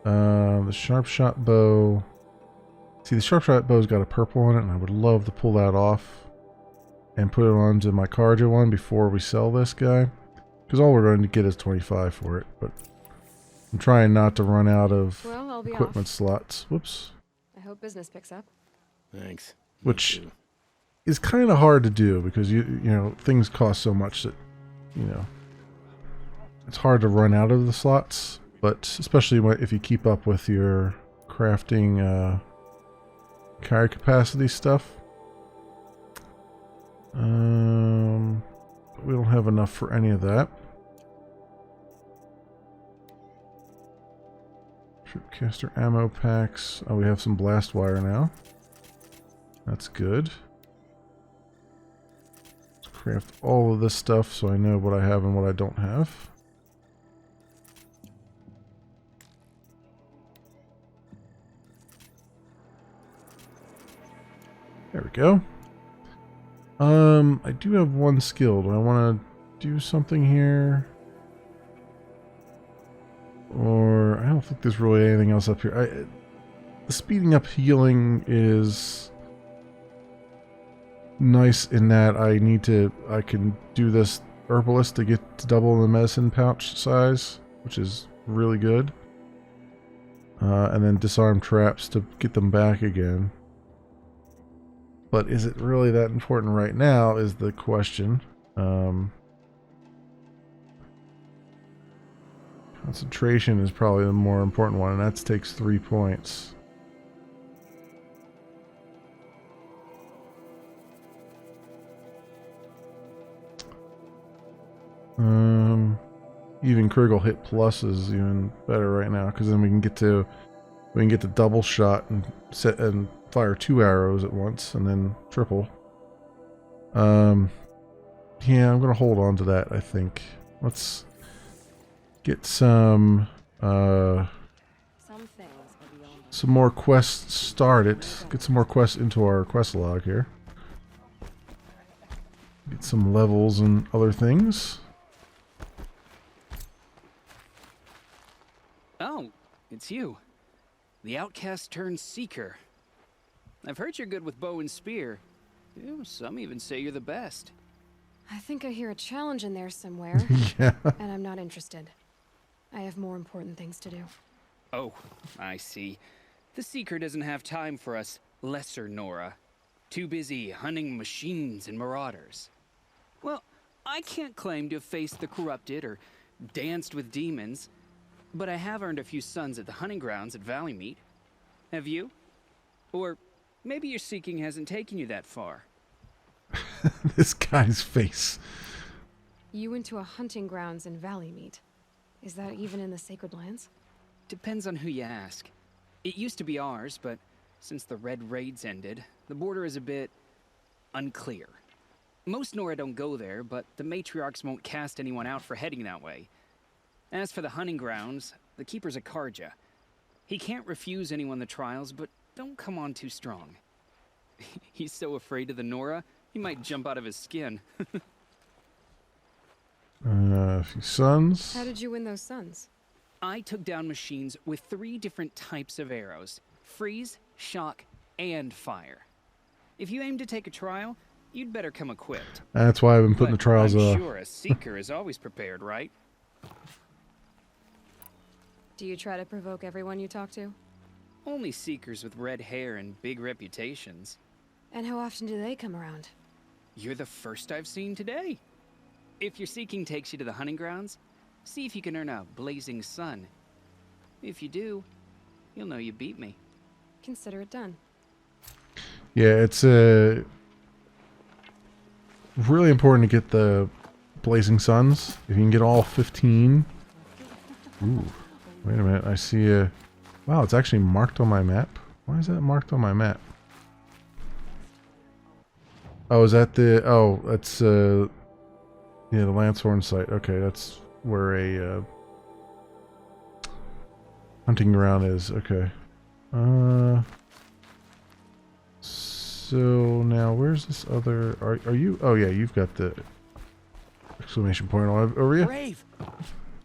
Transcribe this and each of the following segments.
The sharp shot bow. See, the sharp shot bow's got a purple on it, and I would love to pull that off and put it onto my Carja one before we sell this guy. Because all we're going to get is 25 for it, but I'm trying not to run out of equipment slots. Whoops. I hope business picks up. Thanks. Which is kind of hard to do because you know things cost so much that it's hard to run out of the slots. But especially if you keep up with your crafting carry capacity stuff. We don't have enough for any of that. Tripcaster ammo packs. Oh, we have some blast wire now. That's good. Let's craft all of this stuff so I know what I have and what I don't have. There we go. I do have one skill. Do I want to do something here? Or I don't think there's really anything else up here. The speeding up healing is nice in that I can do this herbalist to get to double the medicine pouch size, which is really good. And then disarm traps to get them back again. But is it really that important right now is the question. Concentration is probably the more important one, and that takes 3 points. Even Kriegel hit plus is even better right now because then we can get to double shot and fire 2 arrows at once and then triple. Yeah, I'm gonna hold on to that. I think let's get some more quests started. Get some more quests into our quest log here. Get some levels and other things. Oh, it's you. The outcast turned seeker. I've heard you're good with bow and spear. Some even say you're the best. I think I hear a challenge in there somewhere. Yeah. And I'm not interested. I have more important things to do. Oh, I see. The seeker doesn't have time for us lesser Nora. Too busy hunting machines and marauders. Well, I can't claim to have faced the corrupted or danced with demons, but I have earned a few sons at the hunting grounds at Valleymeet. Have you? Or maybe your seeking hasn't taken you that far. This guy's face. You went to a hunting grounds in Valleymeet. Is that even in the Sacred Lands? Depends on who you ask. It used to be ours, but since the Red Raids ended, the border is a bit unclear. Most Nora don't go there, but the matriarchs won't cast anyone out for heading that way. As for the hunting grounds, the keeper's a Carja. He can't refuse anyone the trials, but don't come on too strong. He's so afraid of the Nora, he might jump out of his skin. A few sons. How did you win those sons? I took down machines with 3 different types of arrows. Freeze, shock, and fire. If you aim to take a trial, you'd better come equipped. That's why I've been putting the trials I'm off. sure a seeker is always prepared, right? Do you try to provoke everyone you talk to? Only seekers with red hair and big reputations. And how often do they come around? You're the first I've seen today. If your seeking takes you to the hunting grounds, see if you can earn a blazing sun. If you do, you'll know you beat me. Consider it done. Yeah, it's really important to get the blazing suns. If you can get all 15. Ooh, wait a minute. I see a... Wow, it's actually marked on my map. Why is that marked on my map? Oh, is that the... Oh, that's... Yeah, the Lancehorn site. Okay, that's where a hunting ground is. Okay. So now where's this other... Are you... Oh, yeah, you've got the exclamation point over you. Brave!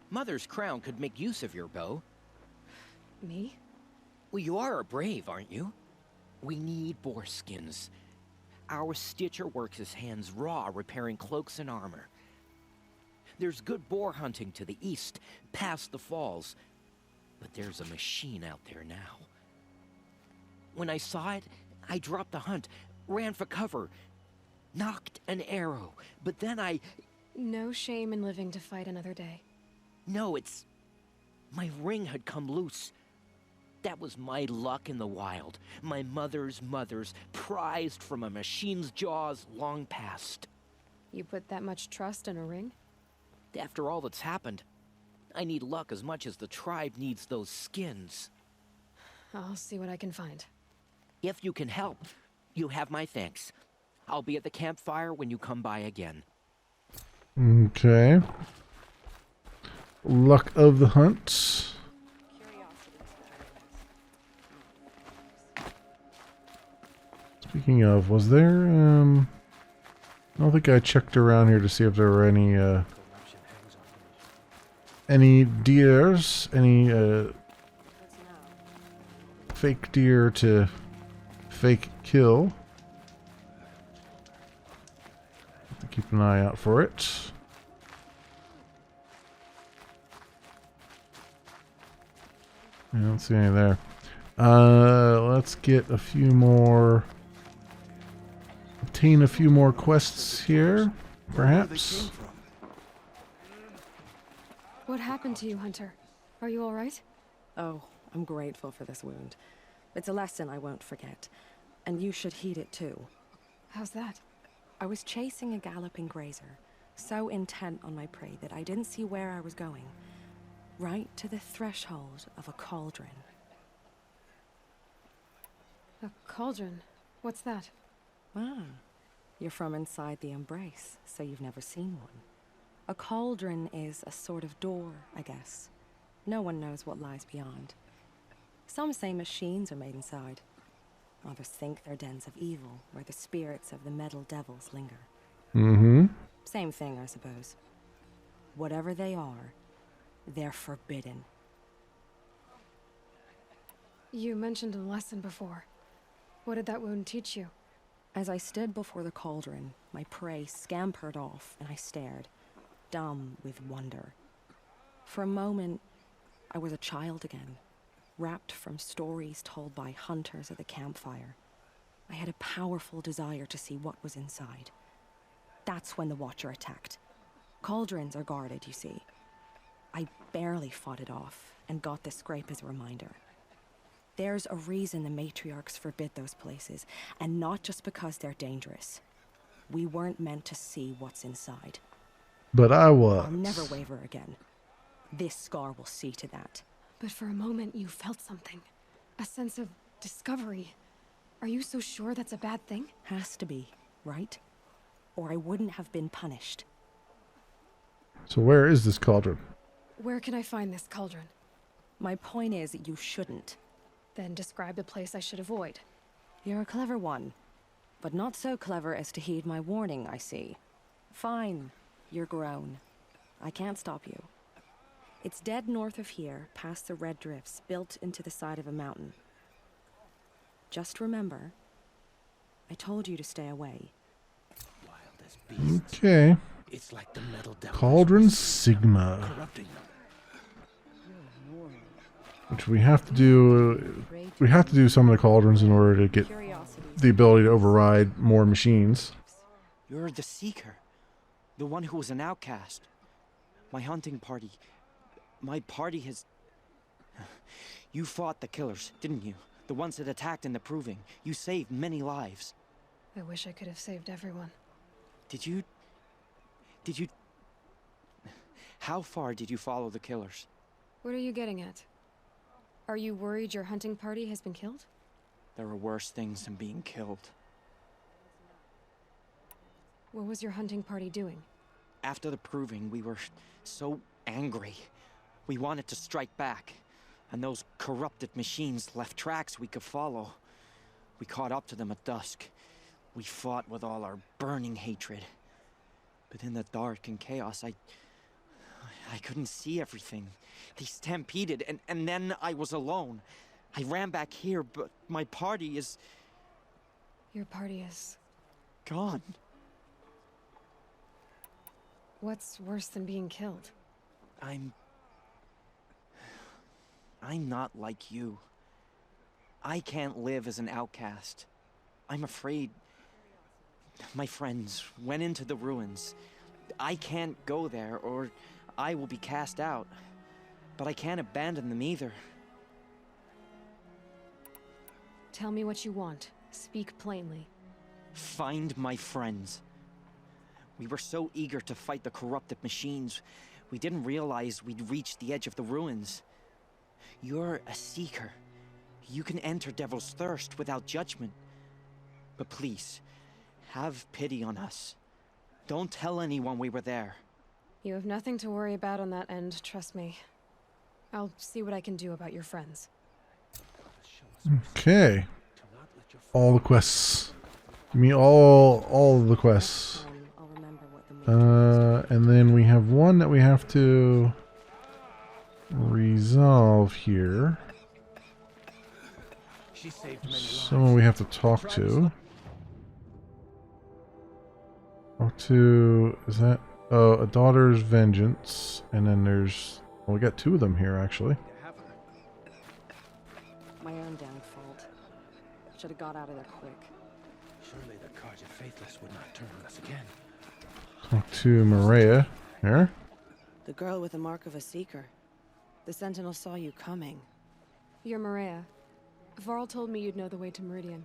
Mother's crown could make use of your bow. Me? Well, you are a brave, aren't you? We need boar skins. Our stitcher works his hands raw repairing cloaks and armor. There's good boar hunting to the east, past the falls. But there's a machine out there now. When I saw it, I dropped the hunt, ran for cover, knocked an arrow, but then I... No shame in living to fight another day. No, it's... my ring had come loose. That was my luck in the wild. My mother's prized from a machine's jaws long past. You put that much trust in a ring? After all that's happened, I need luck as much as the tribe needs those skins. I'll see what I can find. If you can help, you have my thanks. I'll be at the campfire when you come by again. Okay. Luck of the hunt. Speaking of, was there, I don't think I checked around here to see if there were any deers, any, fake deer to fake kill. Have to keep an eye out for it. I don't see any there. Let's get a few more... obtain a few more quests here, perhaps. What happened to you, Hunter? Are you all right? Oh, I'm grateful for this wound. It's a lesson I won't forget. And you should heed it too. How's that? I was chasing a galloping grazer, so intent on my prey that I didn't see where I was going. Right to the threshold of a cauldron. A cauldron? What's that? Ah, you're from inside the embrace, so you've never seen one. A cauldron is a sort of door, I guess. No one knows what lies beyond. Some say machines are made inside. Others think they're dens of evil, where the spirits of the metal devils linger. Mm-hmm. Same thing, I suppose. Whatever they are, they're forbidden. You mentioned a lesson before. What did that wound teach you? As I stood before the cauldron, my prey scampered off, and I stared, dumb with wonder. For a moment, I was a child again, wrapped from stories told by hunters at the campfire. I had a powerful desire to see what was inside. That's when the Watcher attacked. Cauldrons are guarded, you see. I barely fought it off, and got this scrape as a reminder. There's a reason the matriarchs forbid those places, and not just because they're dangerous. We weren't meant to see what's inside. But I was. I'll never waver again. This scar will see to that. But for a moment you felt something. A sense of discovery. Are you so sure that's a bad thing? Has to be, right? Or I wouldn't have been punished. So where is this cauldron? Where can I find this cauldron? My point is, you shouldn't. Then describe the place I should avoid. You're a clever one. But not so clever as to heed my warning, I see. Fine. You're grown. I can't stop you. It's dead north of here, past the red drifts, built into the side of a mountain. Just remember, I told you to stay away. Okay. It's like the metal devil. Cauldron Sigma. Corrupting them. Which we have to do. We have to do some of the cauldrons in order to get the ability to override more machines. You're the Seeker. The one who was an outcast. My hunting party. My party has... You fought the killers, didn't you? The ones that attacked in the Proving. You saved many lives. I wish I could have saved everyone. Did you... How far did you follow the killers? What are you getting at? Are you worried your hunting party has been killed? There are worse things than being killed. What was your hunting party doing? After the Proving, we were so angry. We wanted to strike back. And those corrupted machines left tracks we could follow. We caught up to them at dusk. We fought with all our burning hatred. But in the dark and chaos, I I couldn't see everything. They stampeded, and then I was alone. I ran back here, but my party is Your party is... gone. What's worse than being killed? I'm not like you. I can't live as an outcast. I'm afraid my friends went into the ruins. I can't go there, or I will be cast out. But I can't abandon them either. Tell me what you want. Speak plainly. Find my friends. We were so eager to fight the corrupted machines, we didn't realize we'd reached the edge of the ruins. You're a seeker. You can enter Devil's Thirst without judgment. But please, have pity on us. Don't tell anyone we were there. You have nothing to worry about on that end, trust me. I'll see what I can do about your friends. Okay. All the quests. Give me all of the quests. I'll remember what the And then we have one that we have to resolve here. Someone we have to talk to. Talk to, is that, oh, a daughter's vengeance. And then there's, well, we got two of them here actually. My own damn fault. Should have got out of there quick. Surely the Carja Faithless would not turn on us again. Talk to Maria here. The girl with the mark of a seeker. The Sentinel saw you coming. You're Maria. Varl told me you'd know the way to Meridian.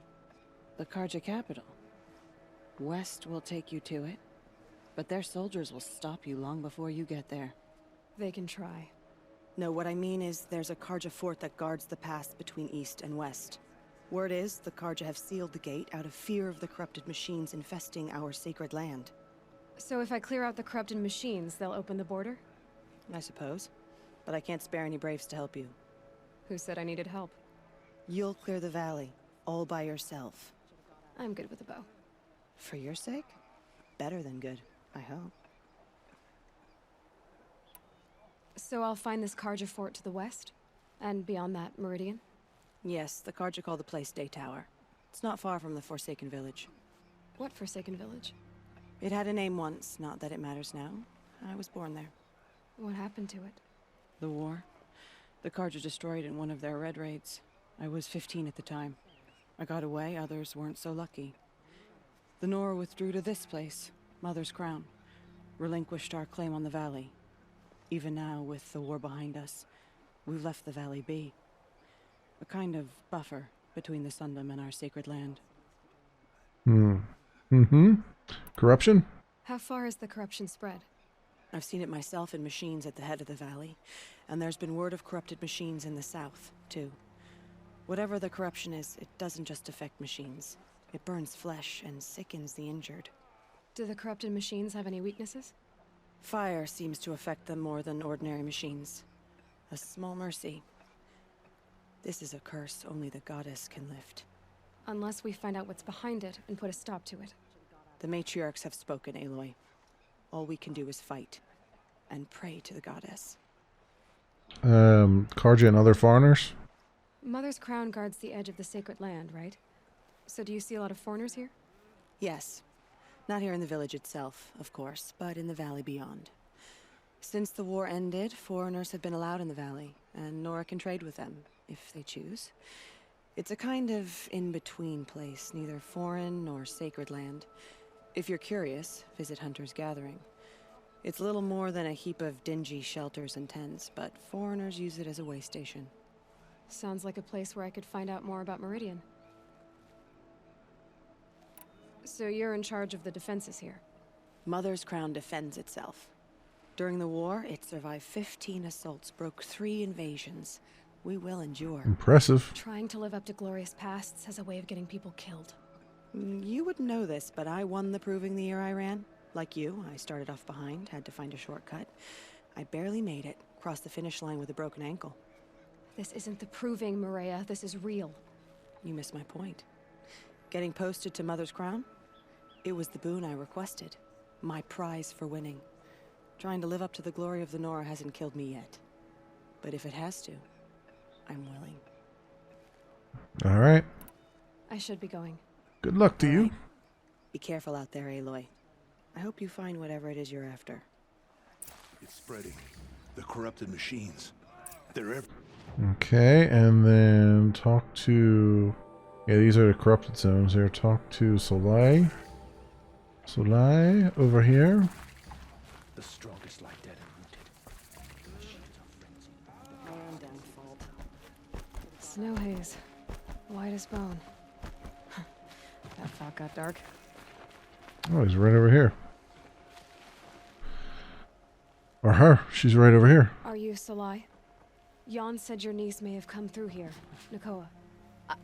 The Carja capital. West will take you to it, but their soldiers will stop you long before you get there. They can try. No, what I mean is there's a Carja fort that guards the pass between East and West. Word is the Carja have sealed the gate out of fear of the corrupted machines infesting our sacred land. So if I clear out the corrupted machines, they'll open the border? I suppose. But I can't spare any braves to help you. Who said I needed help? You'll clear the valley, all by yourself. I'm good with a bow. For your sake? Better than good, I hope. So I'll find this Carja fort to the west? And beyond that, Meridian? Yes, the Carja call the place Day Tower. It's not far from the Forsaken Village. What Forsaken Village? It had a name once, not that it matters now. I was born there. What happened to it? The war. The Carja destroyed in one of their red raids. I was 15 at the time. I got away, others weren't so lucky. The Nora withdrew to this place, Mother's Crown. Relinquished our claim on the valley. Even now, with the war behind us, we've left the valley be. A kind of buffer between the Sundom and our sacred land. Corruption? How far has the corruption spread? I've seen it myself in machines at the head of the valley, and there's been word of corrupted machines in the south, too. Whatever the corruption is, it doesn't just affect machines. It burns flesh and sickens the injured. Do the corrupted machines have any weaknesses? Fire seems to affect them more than ordinary machines. A small mercy. This is a curse only the goddess can lift. Unless we find out what's behind it and put a stop to it. The matriarchs have spoken, Aloy. All we can do is fight. And pray to the goddess. Carja and other foreigners? Mother's Crown guards the edge of the sacred land, right? So do you see a lot of foreigners here? Yes. Not here in the village itself, of course, but in the valley beyond. Since the war ended, foreigners have been allowed in the valley, and Nora can trade with them, if they choose. It's a kind of in-between place, neither foreign nor sacred land. If you're curious, visit Hunter's Gathering. It's little more than a heap of dingy shelters and tents, but foreigners use it as a way station. Sounds like a place where I could find out more about Meridian. So you're in charge of the defenses here? Mother's Crown defends itself. During the war, it survived 15 assaults, broke 3 invasions. We will endure. Impressive. Trying to live up to glorious pasts has a way of getting people killed. You wouldn't know this, but I won the proving the year I ran. Like you, I started off behind, had to find a shortcut. I barely made it, crossed the finish line with a broken ankle. This isn't the proving, Maria. This is real. You missed my point. Getting posted to Mother's Crown? It was the boon I requested. My prize for winning. Trying to live up to the glory of the Nora hasn't killed me yet. But if it has to, I'm willing. All right. I should be going. Good luck to you. Right. Be careful out there, Aloy. I hope you find whatever it is you're after. It's spreading. The corrupted machines. They're everywhere. Okay, and then talk to... Yeah, these are the corrupted zones here. Talk to Soleil. Soleil, over here. The strongest lie dead and rooted. The machines are frenzied. My own damn fault. Snow haze. White as bone. That thought got dark. Oh, he's right over here. Or her. She's right over here. Are you Salai? Jan said your niece may have come through here. Nakoa.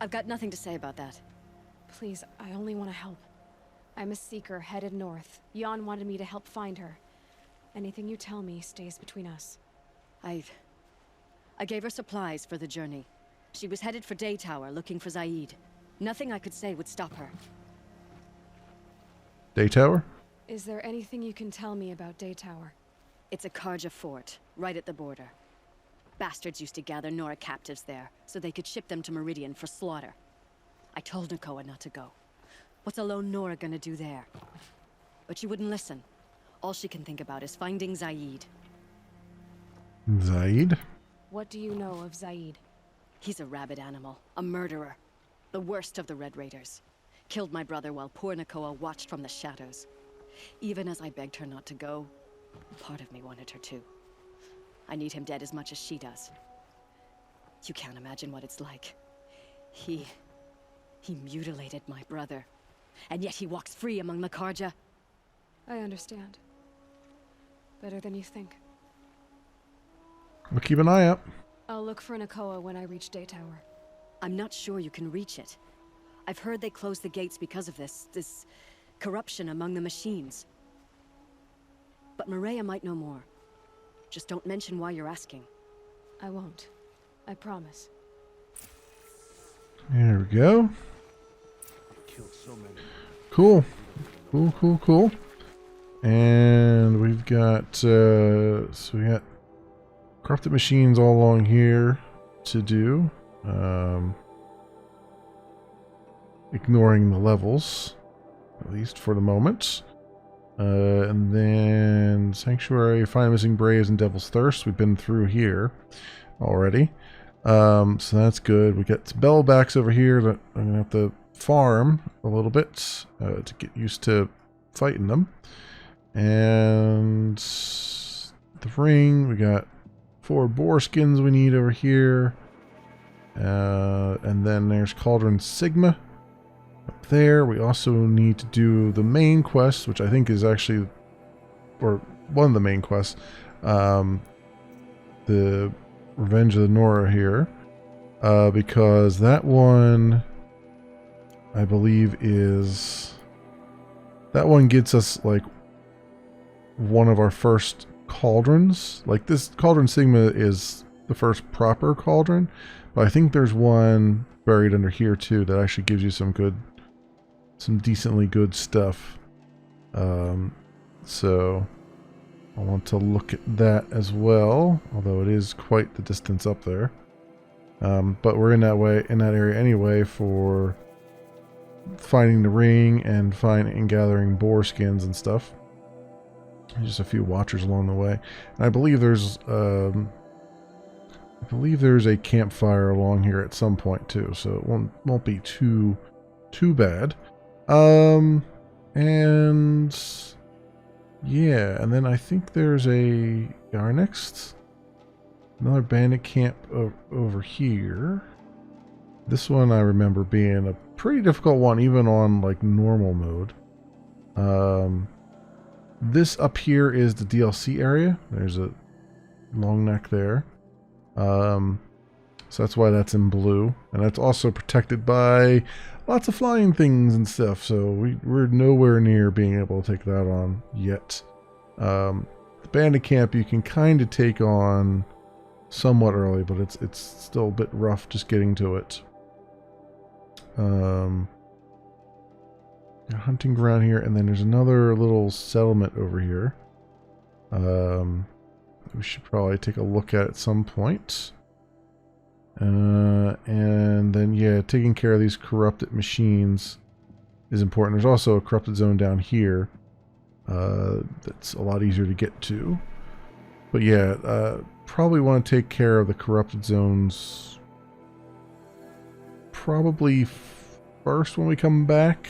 I've got nothing to say about that. Please, I only want to help. I'm a seeker headed north. Jan wanted me to help find her. Anything you tell me stays between us. I gave her supplies for the journey. She was headed for Day Tower, looking for Zaid. Nothing I could say would stop her. Day Tower? Is there anything you can tell me about Day Tower? It's a Karja fort, right at the border. Bastards used to gather Nora captives there, so they could ship them to Meridian for slaughter. I told Nakoa not to go. What's a lone Nora gonna do there? But she wouldn't listen. All she can think about is finding Zaid. Zaid? What do you know of Zaid? He's a rabid animal, a murderer. The worst of the Red Raiders. Killed my brother while poor Nakoa watched from the shadows. Even as I begged her not to go, part of me wanted her to. I need him dead as much as she does. You can't imagine what it's like. He mutilated my brother. And yet he walks free among the Karja. I understand. Better than you think. We'll keep an eye out. I'll look for Nakoa when I reach Day Tower. I'm not sure you can reach it. I've heard they closed the gates because of this corruption among the machines. But Maria might know more. Just don't mention why you're asking. I won't. I promise. There we go. Killed so many. Cool. Cool. And we've got, so we got corrupted machines all along here to do. Ignoring the levels, at least for the moment. And then Sanctuary, Find Missing Braves, and Devil's Thirst. We've been through here already. So that's good. We got some bellowbacks over here that I'm gonna have to farm a little bit to get used to fighting them. And the ring, we got 4 boar skins we need over here. And then there's Cauldron Sigma up there. We also need to do the main quest, which I think is actually, or one of the main quests, the Revenge of the Nora here, because that one, I believe, that one gets us like one of our first cauldrons. Like this Cauldron Sigma is the first proper cauldron, but I think there's one buried under here too that actually gives you some decently good stuff. So I want to look at that as well, although it is quite the distance up there. But we're in that area anyway for finding the ring and gathering boar skins and stuff. Just a few watchers along the way. And I believe there's a campfire along here at some point too, so it won't be too bad. And yeah, and then I think there's our next another bandit camp over here. This one I remember being a pretty difficult one, even on like normal mode. This up here is the DLC area. There's a long neck there. So that's why that's in blue. And that's also protected by lots of flying things and stuff. So we're nowhere near being able to take that on yet. The bandit camp you can kind of take on somewhat early, but it's still a bit rough just getting to it. A hunting ground here, and then there's another little settlement over here. We should probably take a look at some point. And then, yeah, taking care of these corrupted machines is important. There's also a corrupted zone down here that's a lot easier to get to. But yeah, probably want to take care of the corrupted zones probably first when we come back,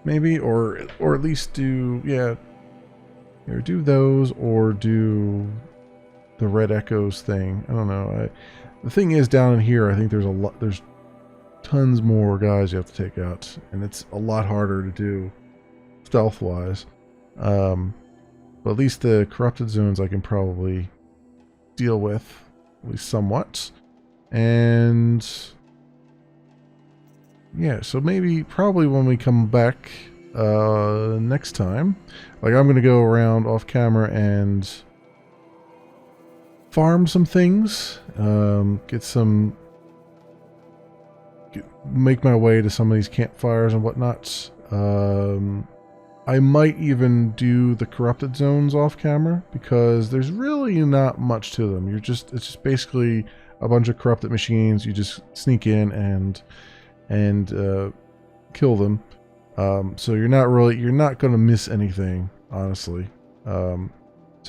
maybe, or at least do, yeah, either do those or do the Red Echoes thing. I don't know. The thing is, down in here, I think there's tons more guys you have to take out, and it's a lot harder to do stealth-wise. But at least the corrupted zones I can probably deal with, at least somewhat. And yeah, so probably when we come back next time, like I'm gonna go around off camera and farm some things, make my way to some of these campfires and whatnot. I might even do the corrupted zones off camera because there's really not much to them. It's just basically a bunch of corrupted machines. You just sneak in and kill them. So you're not going to miss anything, honestly. So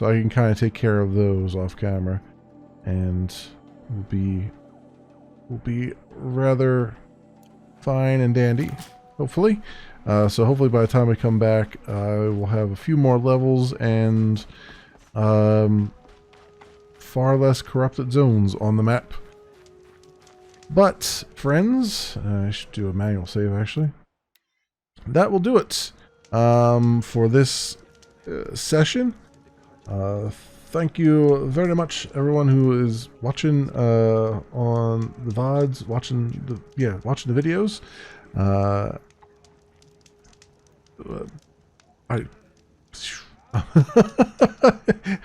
I can kind of take care of those off camera, and will be rather fine and dandy, hopefully. So hopefully by the time we come back, I will have a few more levels and far less corrupted zones on the map. But, friends, I should do a manual save, actually. That will do it for this session. Thank you very much, everyone who is watching on the VODs, watching the videos.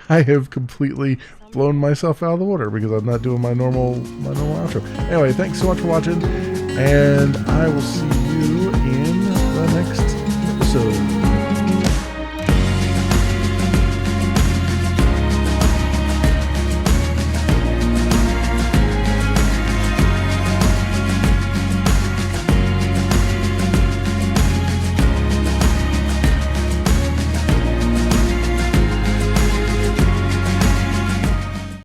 I have completely blown myself out of the water because I'm not doing my normal outro. Anyway, thanks so much for watching, and I will see you